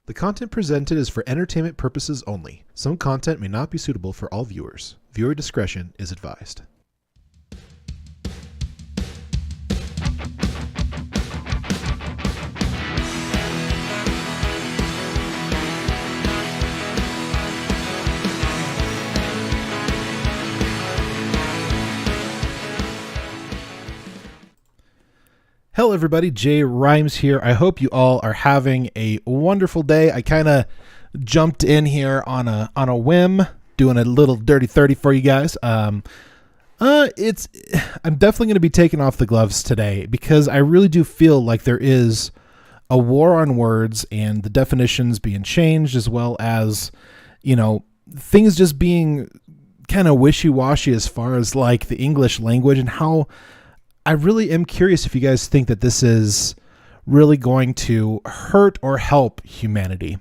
The content presented is for entertainment purposes only. Some content may not be suitable for all viewers. Viewer discretion is advised. Hello everybody, Jay Rhymes here. I hope you all are having a wonderful day. I kind of jumped in here on a whim, doing a little dirty 30 for you guys. I'm definitely going to be taking off the gloves today because I really do feel like there is a war on words and the definitions being changed, as well as, things just being kind of wishy-washy as far as like the English language, and how I really am curious if you guys think that this is really going to hurt or help humanity.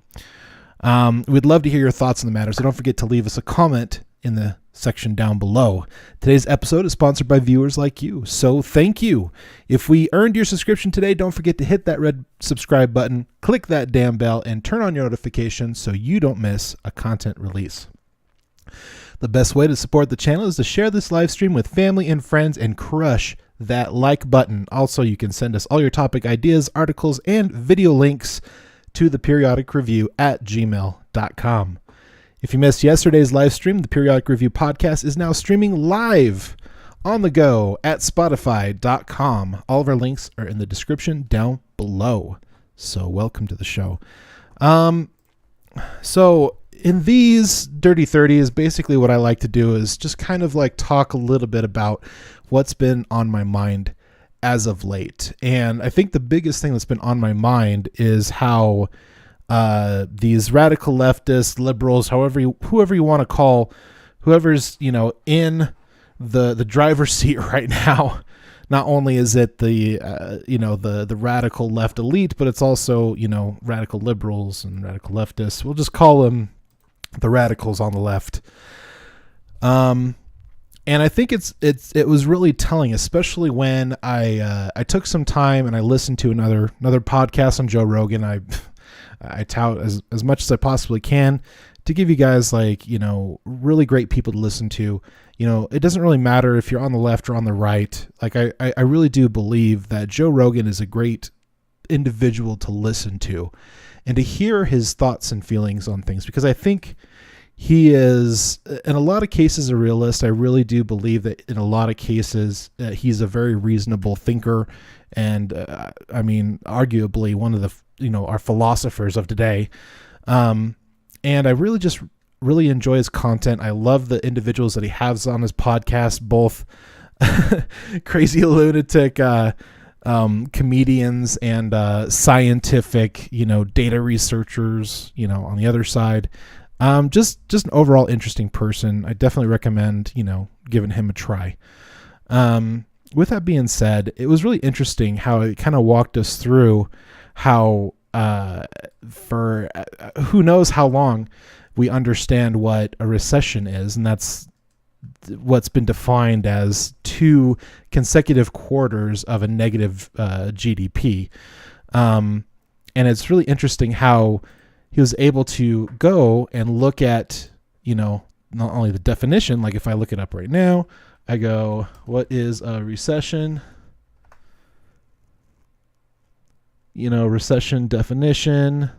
We'd love to hear your thoughts on the matter, so don't forget to leave us a comment in the section down below. Today's episode is sponsored by viewers like you, so thank you. If we earned your subscription today, don't forget to hit that red subscribe button, click that damn bell, and turn on your notifications so you don't miss a content release. The best way to support the channel is to share this live stream with family and friends and crush that like button. Also, you can send us all your topic ideas, articles, and video links to theperiodicreview@gmail.com. If you missed yesterday's live stream, the Periodic Review podcast is now streaming live on the go at spotify.com. All of our links are in the description down below. So welcome to the show. So in these Dirty 30s, basically what I like to do is just kind of like talk a little bit about what's been on my mind as of late. And I think the biggest thing that's been on my mind is how these radical leftists, liberals, whoever you want to call, whoever's, in the driver's seat right now. Not only is it the radical left elite, but it's also, radical liberals and radical leftists. We'll just call them the radicals on the left. And I think it was really telling, especially when I took some time and I listened to another podcast on Joe Rogan. I tout as much as I possibly can to give you guys really great people to listen to. It doesn't really matter if you're on the left or on the right. Like I really do believe that Joe Rogan is a great individual to listen to and to hear his thoughts and feelings on things, because I think he is, in a lot of cases, a realist. I really do believe that in a lot of cases, he's a very reasonable thinker, and arguably one of the our philosophers of today. And I really enjoy his content. I love the individuals that he has on his podcast, both crazy lunatic comedians and scientific data researchers on the other side. Just an overall interesting person. I definitely recommend, giving him a try. With that being said, it was really interesting how it kind of walked us through how, for who knows how long, we understand what a recession is. And that's what's been defined as 2 consecutive quarters of a negative GDP. And it's really interesting how he was able to go and look at, not only the definition, like if I look it up right now, I go, what is a recession? Recession definition.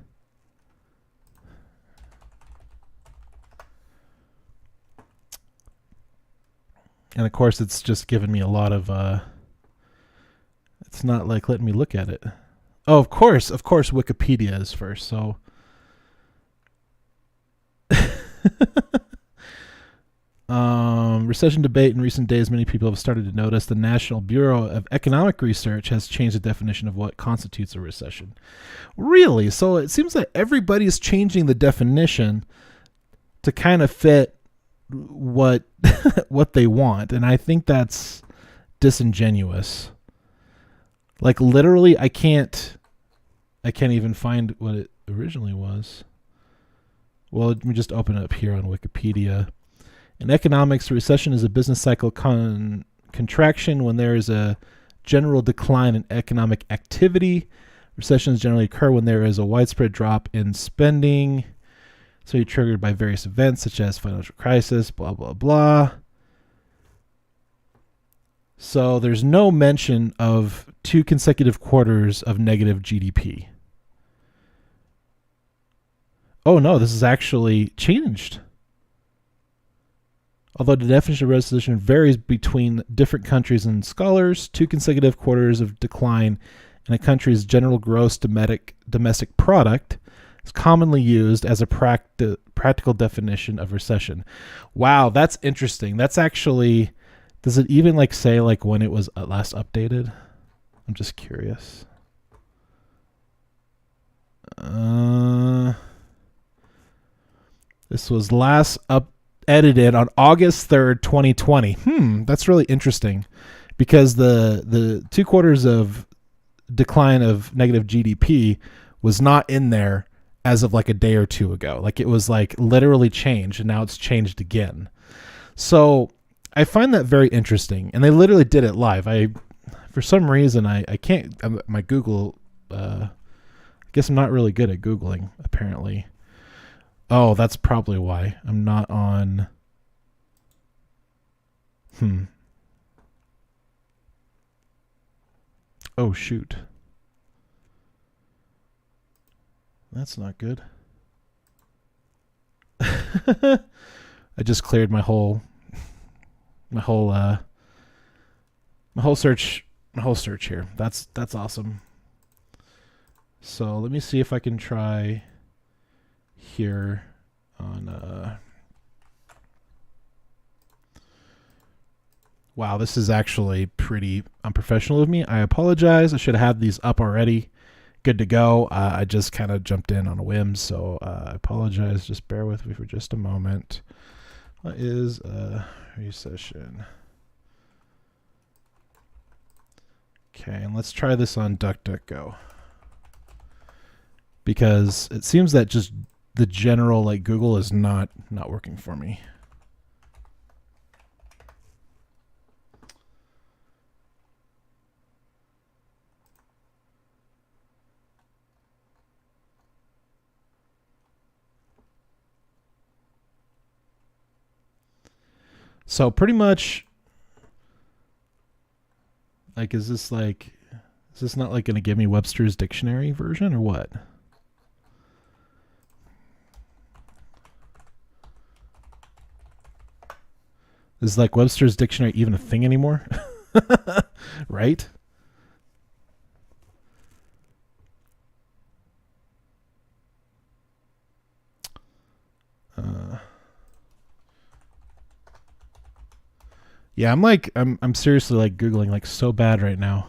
And of course, it's just given me a lot of, it's not like letting me look at it. Oh, of course, Wikipedia is first, so. Recession debate in recent days, many people have started to notice the National Bureau of Economic Research has changed the definition of what constitutes a recession. Really? So it seems that everybody's changing the definition to kind of fit what what they want, and I think that's disingenuous. Like literally, I can't even find what it originally was. Well, let me just open it up here on Wikipedia. In economics, a recession is a business cycle contraction when there is a general decline in economic activity Recessions generally occur when there is a widespread drop in spending, so you're triggered by various events such as financial crisis, blah, blah, blah. So there's no mention of 2 consecutive quarters of negative GDP. Oh no, this is actually changed. Although the definition of recession varies between different countries and scholars, 2 consecutive quarters of decline in a country's general gross domestic product is commonly used as a practical definition of recession. Wow, that's interesting. That's actually, does it even like say like when it was last updated? I'm just curious. This was last edited on August 3rd, 2020. That's really interesting because the 2 quarters of decline of negative GDP was not in there as of like a day or two ago. Like it was like literally changed and now it's changed again. So I find that very interesting. And they literally did it live. For some reason, I can't, my Google, I guess I'm not really good at Googling apparently. Oh, that's probably why I'm not on. Oh, shoot. That's not good. I just cleared my whole search here. That's awesome. So let me see if I can try here on wow, this is actually pretty unprofessional of me. I apologize. I should have had these up already, good to go. I just kind of jumped in on a whim, so I apologize. Just bear with me for just a moment. What is a recession? Okay, and let's try this on DuckDuckGo, because it seems that just the general like Google is not working for me. So pretty much like is this not like going to give me Webster's dictionary version or what? Is like Webster's dictionary even a thing anymore? Right? Yeah, I'm seriously like Googling like so bad right now.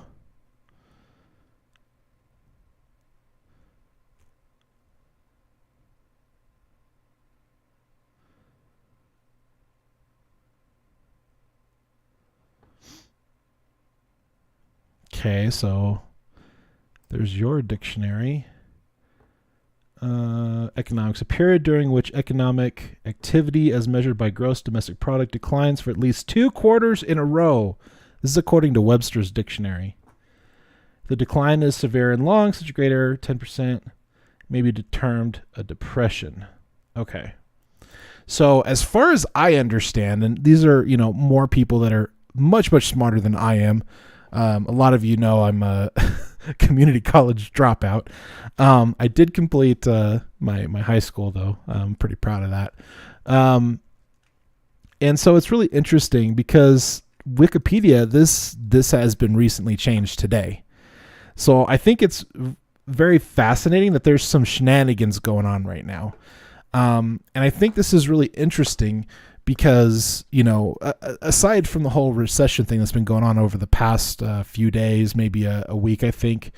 Okay, so there's your dictionary. Economics, a period during which economic activity as measured by gross domestic product declines for at least 2 quarters in a row. This is according to Webster's dictionary. The decline is severe and long, such a greater 10% may be termed a depression. Okay. So as far as I understand, and these are, more people that are much, much smarter than I am. A lot of you know I'm a community college dropout. I did complete my high school, though. I'm pretty proud of that. And so it's really interesting because Wikipedia, this has been recently changed today. So I think it's very fascinating that there's some shenanigans going on right now. And I think this is really interesting because, aside from the whole recession thing that's been going on over the past few days, maybe a week, I think,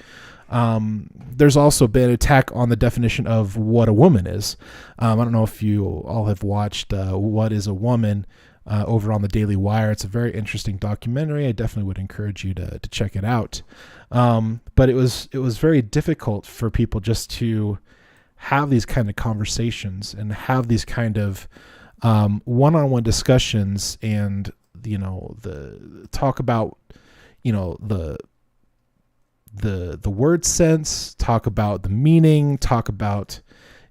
there's also been an attack on the definition of what a woman is. I don't know if you all have watched What is a Woman over on the Daily Wire. It's a very interesting documentary. I definitely would encourage you to check it out. But it was very difficult for people just to have these kind of conversations and have these kind of one-on-one discussions and the talk about the the word sense, talk about the meaning, talk about,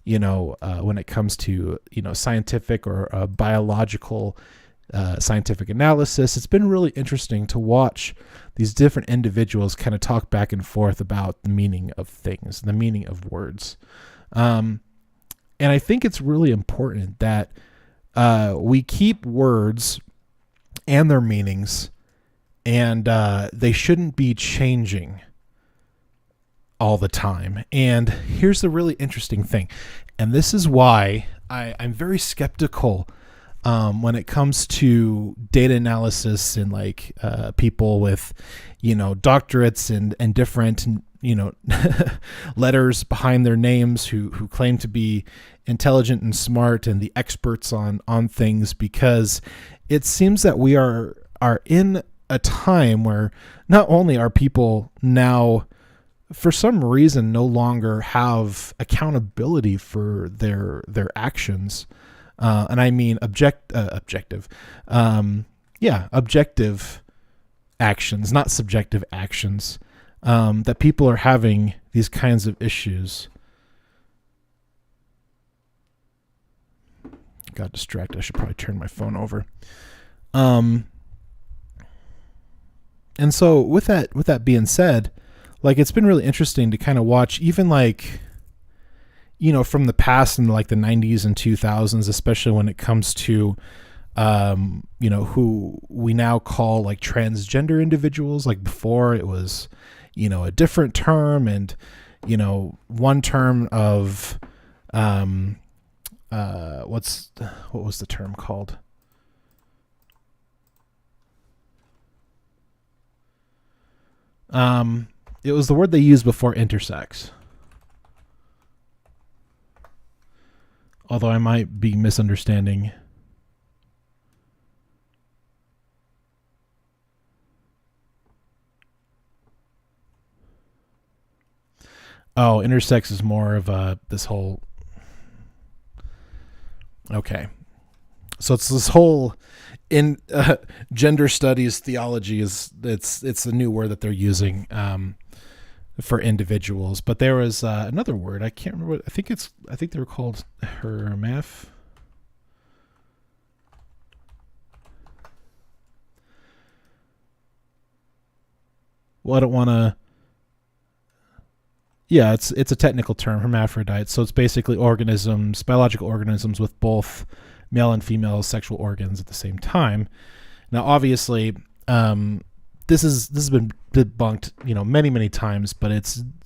when it comes to, scientific or biological scientific analysis. It's been really interesting to watch these different individuals kind of talk back and forth about the meaning of things, the meaning of words. And I think it's really important that we keep words and their meanings, and they shouldn't be changing all the time. And here's the really interesting thing, and this is why I'm very skeptical when it comes to data analysis and people with, doctorates and different, letters behind their names who claim to be intelligent and smart and the experts on things, because it seems that we are in a time where not only are people now, for some reason, no longer have accountability for their actions. And I mean objective actions, not subjective actions, that people are having these kinds of issues. Got distracted. I should probably turn my phone over. And so with that being said, it's been really interesting to kind of watch, even from the past in the 90s and 2000s, especially when it comes to, who we now call transgender individuals. Before it was, a different term, and, one term of, what was the term called? It was the word they used before intersex. Although I might be misunderstanding. Oh, intersex is more of this whole... Okay. So it's this whole in gender studies theology it's a new word that they're using for individuals. But there was another word, I can't remember. I think they were called hermaph. Well, I don't want to. Yeah, it's a technical term, hermaphrodite. So it's basically biological organisms with both male and female sexual organs at the same time. Now, obviously, this has been debunked, many times, but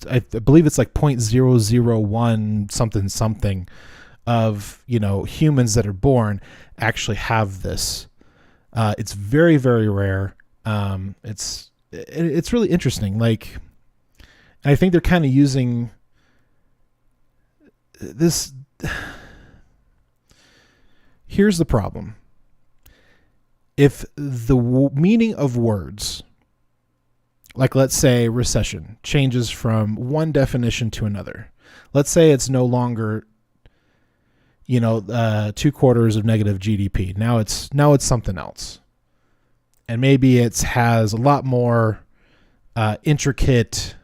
I believe it's 0.001 something of humans that are born actually have this. It's very, very rare. It's really interesting. And I think they're kind of using this. Here's the problem. If the meaning of words, let's say recession, changes from one definition to another. Let's say it's no longer, 2/4 of negative GDP. Now it's something else. And maybe it has a lot more intricate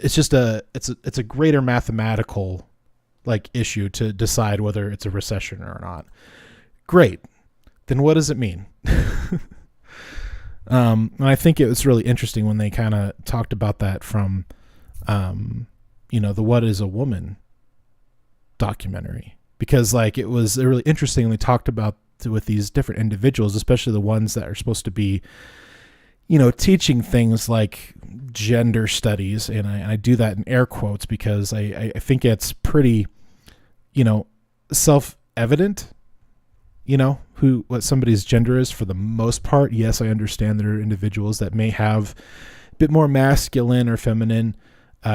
it's a greater mathematical issue to decide whether it's a recession or not. Great. Then what does it mean? And I think it was really interesting when they kind of talked about that from the What Is a Woman documentary, because it was really interesting. They talked about with these different individuals, especially the ones that are supposed to be teaching things like gender studies, and I do that in air quotes because I think it's pretty, self-evident, what somebody's gender is for the most part. Yes, I understand there are individuals that may have a bit more masculine or feminine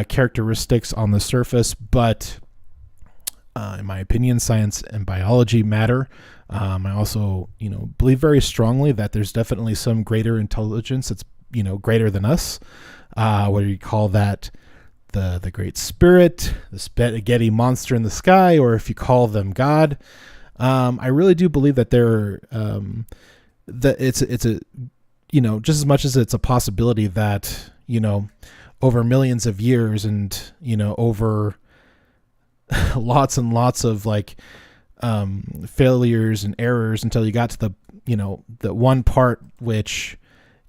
characteristics on the surface, but in my opinion, science and biology matter. I also, believe very strongly that there's definitely some greater intelligence that's, greater than us. Whether you call that the Great Spirit, the spaghetti monster in the sky, or if you call them God. I really do believe that there that it's a, you know, just as much as it's a possibility that, you know, over millions of years and, you know, over lots and lots of like failures and errors until you got to the, you know, the one part which,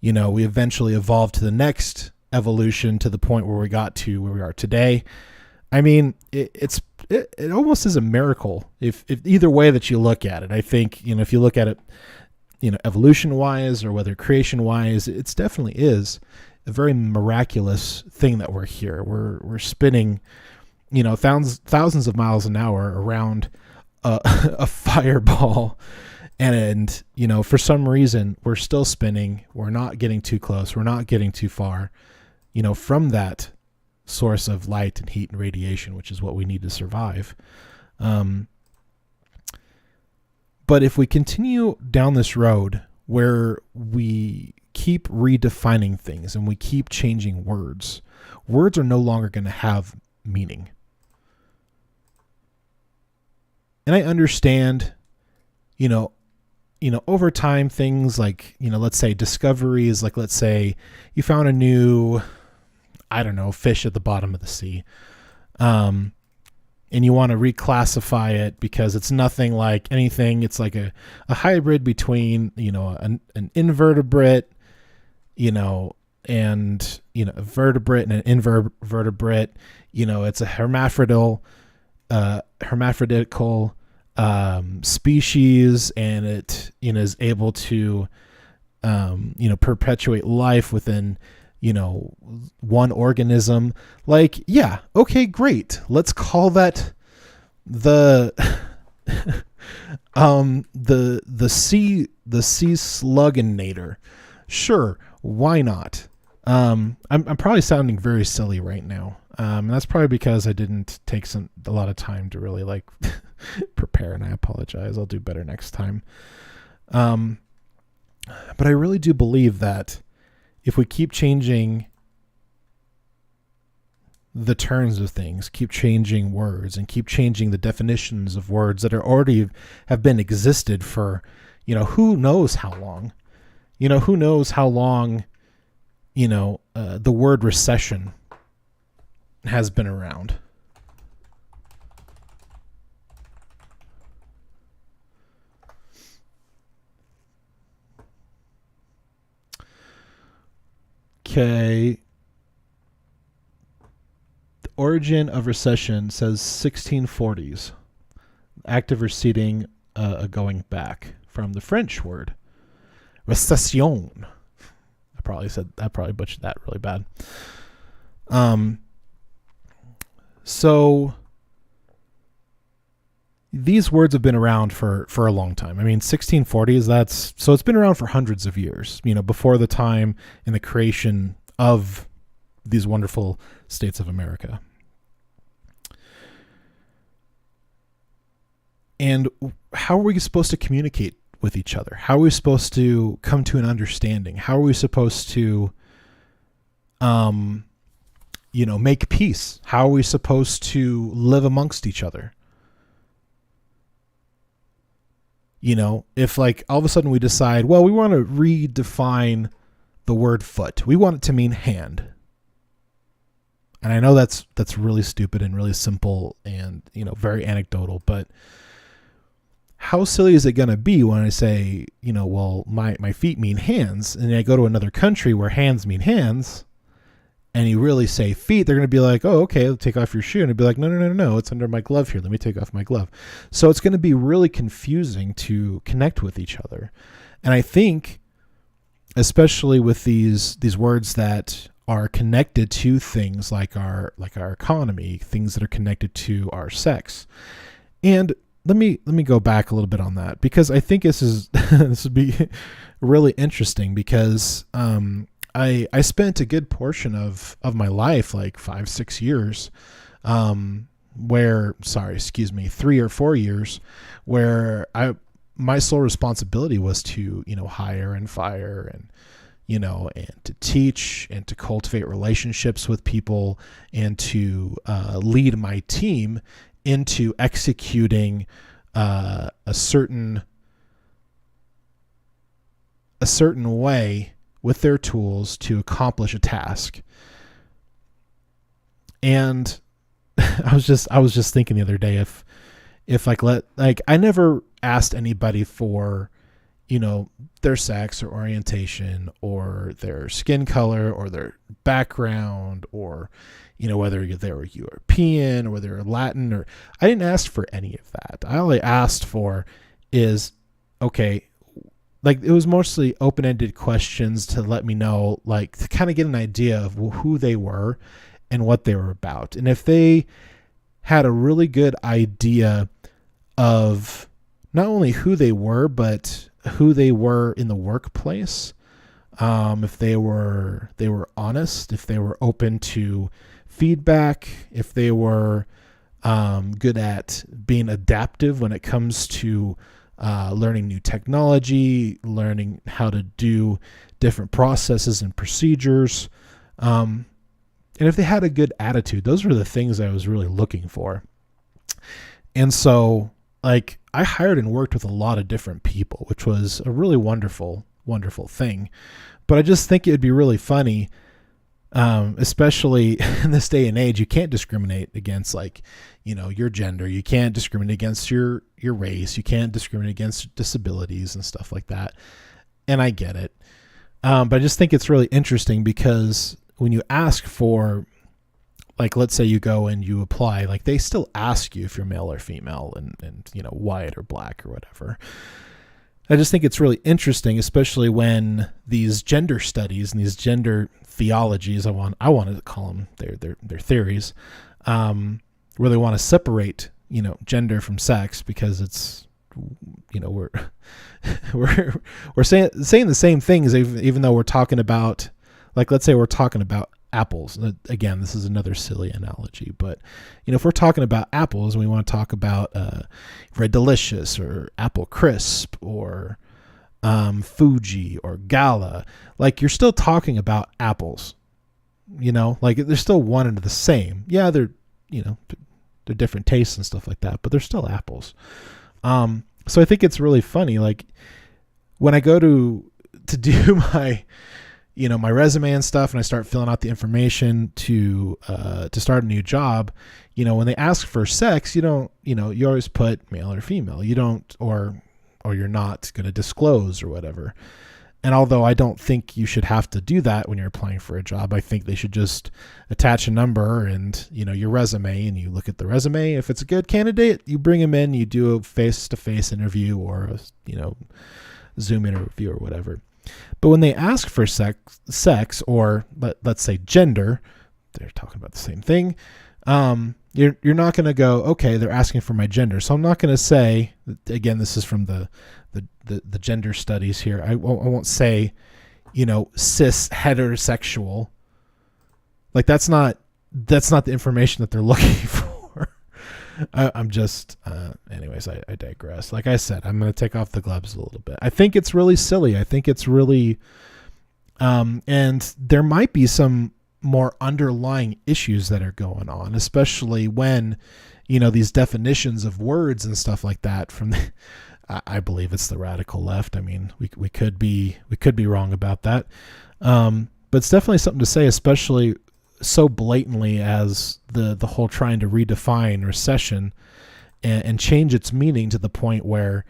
you know, we eventually evolved to the next evolution to the point where we got to where we are today. I mean, it almost is a miracle if either way that you look at it. I think, you know, if you look at it, you know, evolution wise or whether creation wise, it's definitely is a very miraculous thing that we're here. We're spinning, you know, thousands of miles an hour around a fireball. And, you know, for some reason, we're still spinning. We're not getting too close. We're not getting too far, you know, from that source of light and heat and radiation, which is what we need to survive. But if we continue down this road where we keep redefining things and we keep changing words, words are no longer going to have meaning. And I understand, you know, over time, things like, you know, let's say discoveries, like let's say you found a new, I don't know, fish at the bottom of the sea. And you want to reclassify it because it's nothing like anything. It's like a hybrid between, you know, an invertebrate, you know, and, you know, a vertebrate and an invertebrate. You know, it's a hermaphroditical species, and it, you know, is able to, you know, perpetuate life within, you know, one organism. Like, yeah, okay, great. Let's call that the sea slugginator. Sure, why not? I'm probably sounding very silly right now. And that's probably because I didn't take a lot of time to really like prepare, and I apologize. I'll do better next time. But I really do believe that if we keep changing the terms of things, keep changing words, and keep changing the definitions of words that are already have been existed for, you know, who knows how long, you know, the word recession has been around. Okay. The origin of recession says 1640s. Active receding, going back from the French word recession. I probably butchered that really bad. So these words have been around for a long time. I mean, 1640s, so it's been around for hundreds of years, you know, before the time in the creation of these wonderful states of America. And how are we supposed to communicate with each other? How are we supposed to come to an understanding? How are we supposed to, you know, make peace? How are we supposed to live amongst each other? You know, if like all of a sudden we decide, well, we want to redefine the word foot. We want it to mean hand. And I know that's really stupid and really simple and, you know, very anecdotal, but how silly is it going to be when I say, you know, well, my feet mean hands, and I go to another country where hands mean hands, and you really say feet, they're going to be like, oh, okay, take off your shoe. And it'd be like, no, it's under my glove here. Let me take off my glove. So it's going to be really confusing to connect with each other. And I think, especially with these words that are connected to things like our economy, things that are connected to our sex. And let me go back a little bit on that, because I think this would be really interesting, because I spent a good portion of my life, like 5-6 years, 3 or 4 years, where my sole responsibility was to, you know, hire and fire and, you know, and to teach and to cultivate relationships with people and to lead my team into executing a certain a certain way with their tools to accomplish a task. And I was just thinking the other day, if I never asked anybody for, their sex or orientation or their skin color or their background or, whether they were European or whether they were Latin, or I didn't ask for any of that. I only asked for is, okay, like it was mostly open-ended questions to let me know, like to kind of get an idea of who they were and what they were about. And if they had a really good idea of not only who they were, but who they were in the workplace, if they were honest, if they were open to feedback, if they were good at being adaptive when it comes to learning new technology, learning how to do different processes and procedures, and if they had a good attitude. Those were the things I was really looking for. And so, like, I hired and worked with a lot of different people, which was a really wonderful, wonderful thing. But I just think it would be really funny, especially in this day and age. You can't discriminate against, like, your gender. You can't discriminate against your race. You can't discriminate against disabilities and stuff like that. And I get it. But I just think it's really interesting because when you ask for, like, let's say you go and you apply, like they still ask you if you're male or female and white or black or whatever. I just think it's really interesting, especially when these gender studies and these gender theologies, I want to call them their theories, where they want to separate, gender from sex, because it's, we're saying the same things, even though we're talking about, like, let's say we're talking about apples. Again, this is another silly analogy, but if we're talking about apples and we want to talk about Red Delicious or Apple Crisp or Fuji or Gala, like, you're still talking about apples, like they're still one and the same. Yeah, they're different tastes and stuff like that, but they're still apples. So I think it's really funny, like when I go to do my my resume and stuff, and I start filling out the information to start a new job, when they ask for sex, you don't, you always put male or female. You don't, or you're not going to disclose or whatever. And although I don't think you should have to do that when you're applying for a job, I think they should just attach a number and, your resume, and you look at the resume. If it's a good candidate, you bring them in, you do a face-to-face interview or a, Zoom interview or whatever. But when they ask for sex or let's say gender, they're talking about the same thing. You're not going to go, okay, they're asking for my gender. So I'm not going to say, again, this is from the gender studies here. I won't say, cis heterosexual. Like that's not the information that they're looking for. I'm just, anyways, I digress. Like I said, I'm going to take off the gloves a little bit. I think it's really silly. I think it's really, and there might be some more underlying issues that are going on, especially when, these definitions of words and stuff like that from the, I believe it's the radical left. I mean, we could be wrong about that. But it's definitely something to say, especially so blatantly as the whole trying to redefine recession and change its meaning to the point where,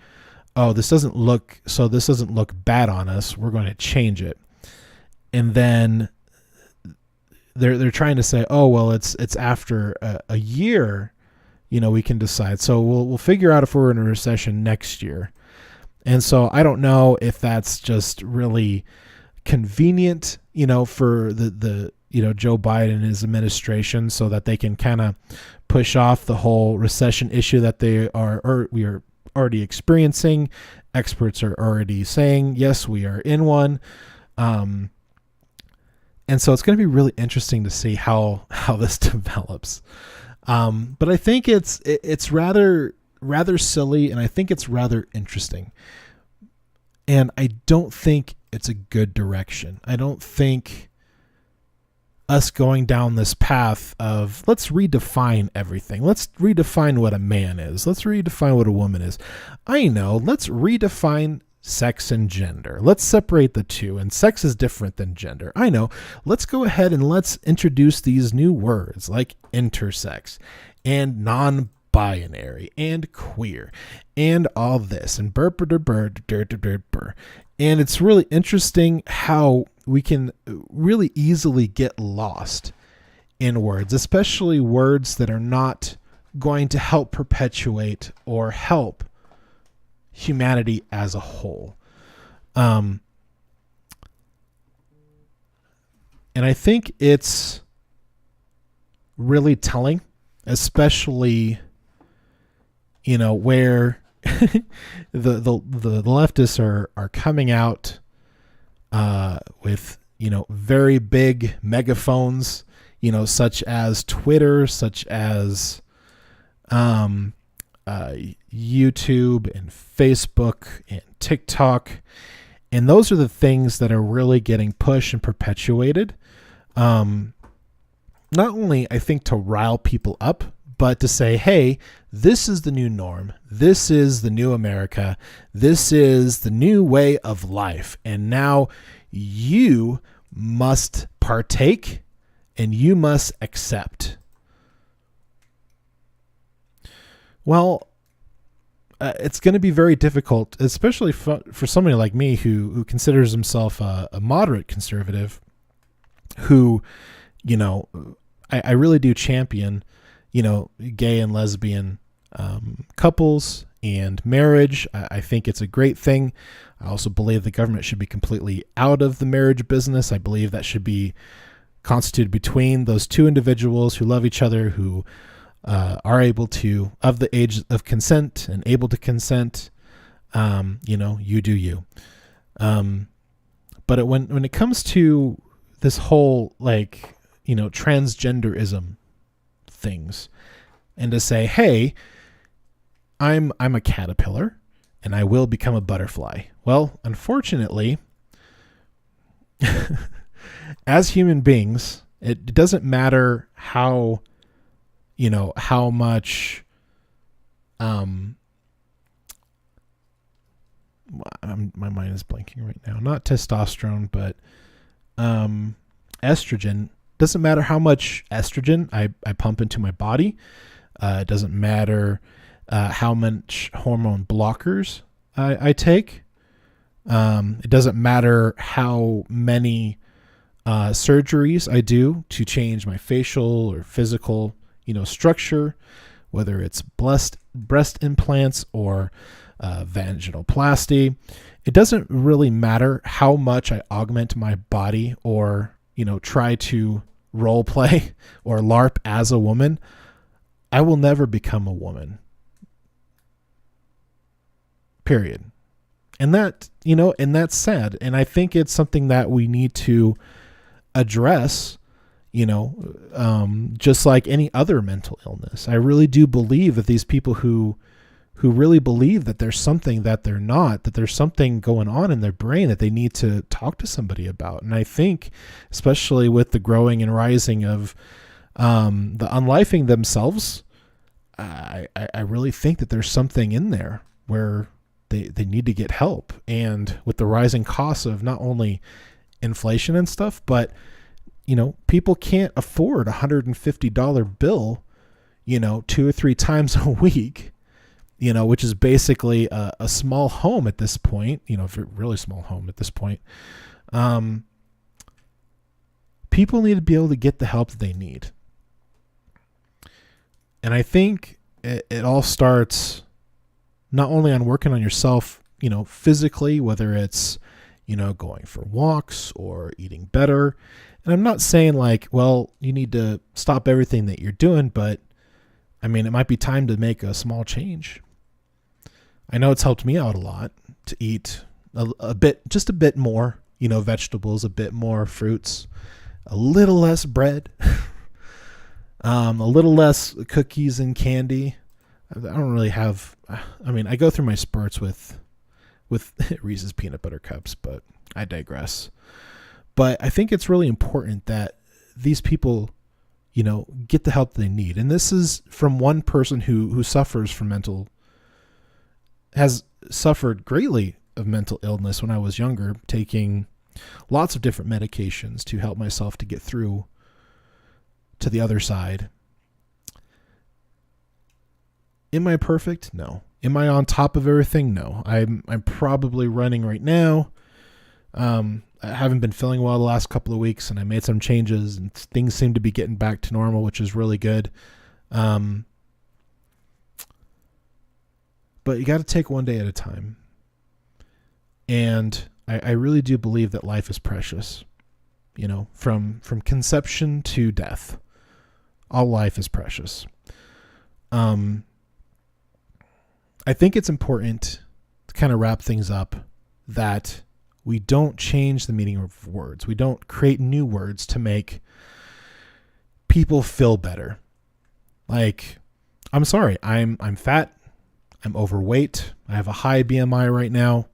this doesn't look bad on us, we're going to change it. And then they're trying to say, it's after a year, we can decide. So we'll figure out if we're in a recession next year. And so I don't know if that's just really convenient, for the Joe Biden and his administration, so that they can kind of push off the whole recession issue that we are already experiencing. Experts are already saying, yes, we are in one. And so it's going to be really interesting to see how this develops. But I think it's rather silly, and I think it's rather interesting. And I don't think it's a good direction. I don't think us going down this path of let's redefine everything. Let's redefine what a man is. Let's redefine what a woman is. I know. Let's redefine sex and gender. Let's separate the two, and sex is different than gender. I know. Let's go ahead and let's introduce these new words like intersex and non-binary and queer and all this and burr. And it's really interesting how we can really easily get lost in words, especially words that are not going to help perpetuate or help humanity as a whole. And I think it's really telling, especially, where the leftists are coming out with, very big megaphones, such as Twitter, such as YouTube and Facebook and TikTok. And those are the things that are really getting pushed and perpetuated. Not only, I think, to rile people up, but to say, hey, this is the new norm. This is the new America. This is the new way of life. And now you must partake and you must accept. Well, it's going to be very difficult, especially for somebody like me who considers himself a moderate conservative, who, I really do champion, gay and lesbian couples and marriage. I think it's a great thing. I also believe the government should be completely out of the marriage business. I believe that should be constituted between those two individuals who love each other, who are able to, of the age of consent and able to consent. You do you. But when it comes to this whole, transgenderism things, and to say, hey, I'm a caterpillar and I will become a butterfly. Well, unfortunately, as human beings, it doesn't matter how much my mind is blanking right now. Not testosterone, but estrogen. Doesn't matter how much estrogen I pump into my body. It doesn't matter how much hormone blockers I take. It doesn't matter how many surgeries I do to change my facial or physical structure, whether it's breast implants or vaginoplasty. It doesn't really matter how much I augment my body or, try to role play or LARP as a woman. I will never become a woman. Period. And that, and that's sad. And I think it's something that we need to address, just like any other mental illness. I really do believe that these people who really believe that there's something that they're not, that there's something going on in their brain that they need to talk to somebody about. And I think, especially with the growing and rising of the unlifing themselves, I really think that there's something in there where they need to get help. And with the rising costs of not only inflation and stuff, but people can't afford $150 bill, 2 or 3 times a week, which is basically a small home at this point, a really small home at this point. People need to be able to get the help that they need. And I think it all starts not only on working on yourself, physically, whether it's, going for walks or eating better. And I'm not saying you need to stop everything that you're doing, but it might be time to make a small change. I know it's helped me out a lot to eat just a bit more, vegetables, a bit more fruits, a little less bread, a little less cookies and candy. I don't really have, I go through my spurts with Reese's peanut butter cups, but I digress. But I think it's really important that these people, get the help they need. And this is from one person who suffers from has suffered greatly of mental illness when I was younger, taking lots of different medications to help myself to get through to the other side. Am I perfect? No. Am I on top of everything? No. I'm probably running right now. I haven't been feeling well the last couple of weeks, and I made some changes, and things seem to be getting back to normal, which is really good. But you got to take one day at a time. And I really do believe that life is precious. You know, from conception to death, all life is precious. I think it's important to kind of wrap things up that we don't change the meaning of words. We don't create new words to make people feel better. Like, I'm sorry, I'm fat, I'm overweight, I have a high BMI right now,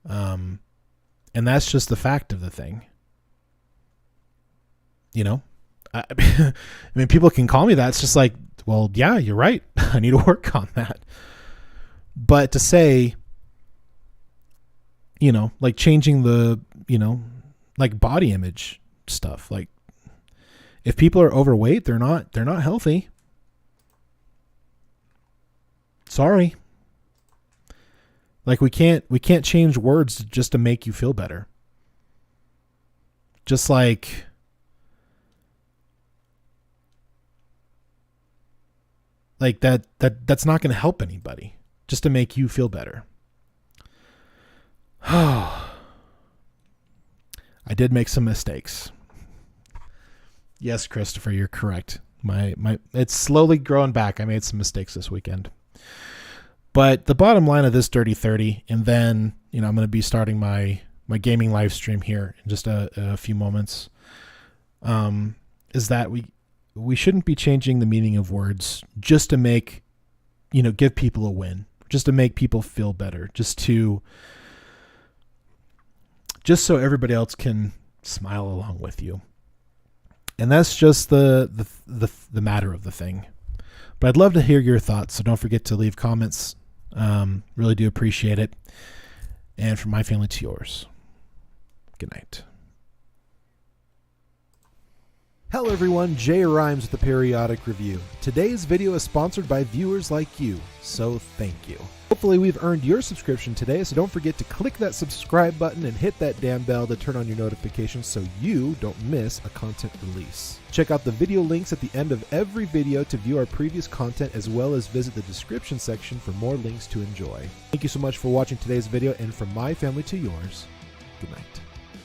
and that's just the fact of the thing. You know, I mean, people can call me that. It's just like, well, yeah, you're right. I need to work on that. But to say, you know, like changing the, you know, like body image stuff, like if people are overweight, they're not healthy. Sorry. Like we can't change words just to make you feel better. Just like that's not going to help anybody. Just to make you feel better. I did make some mistakes. Yes, Christopher, you're correct. My it's slowly growing back. I made some mistakes this weekend. But the bottom line of this Dirty 30, and then, you know, I'm going to be starting my gaming live stream here in just a few moments, is that we shouldn't be changing the meaning of words just to make, you know, give people a win. Just to make people feel better, just so everybody else can smile along with you. And that's just the matter of the thing. But I'd love to hear your thoughts, so don't forget to leave comments. Really do appreciate it. And from my family to yours, good night. Hello everyone, Jay Rhymes with the Periodic Review. Today's video is sponsored by viewers like you, so thank you. Hopefully we've earned your subscription today, so don't forget to click that subscribe button and hit that damn bell to turn on your notifications so you don't miss a content release. Check out the video links at the end of every video to view our previous content, as well as visit the description section for more links to enjoy. Thank you so much for watching today's video, and from my family to yours, good night.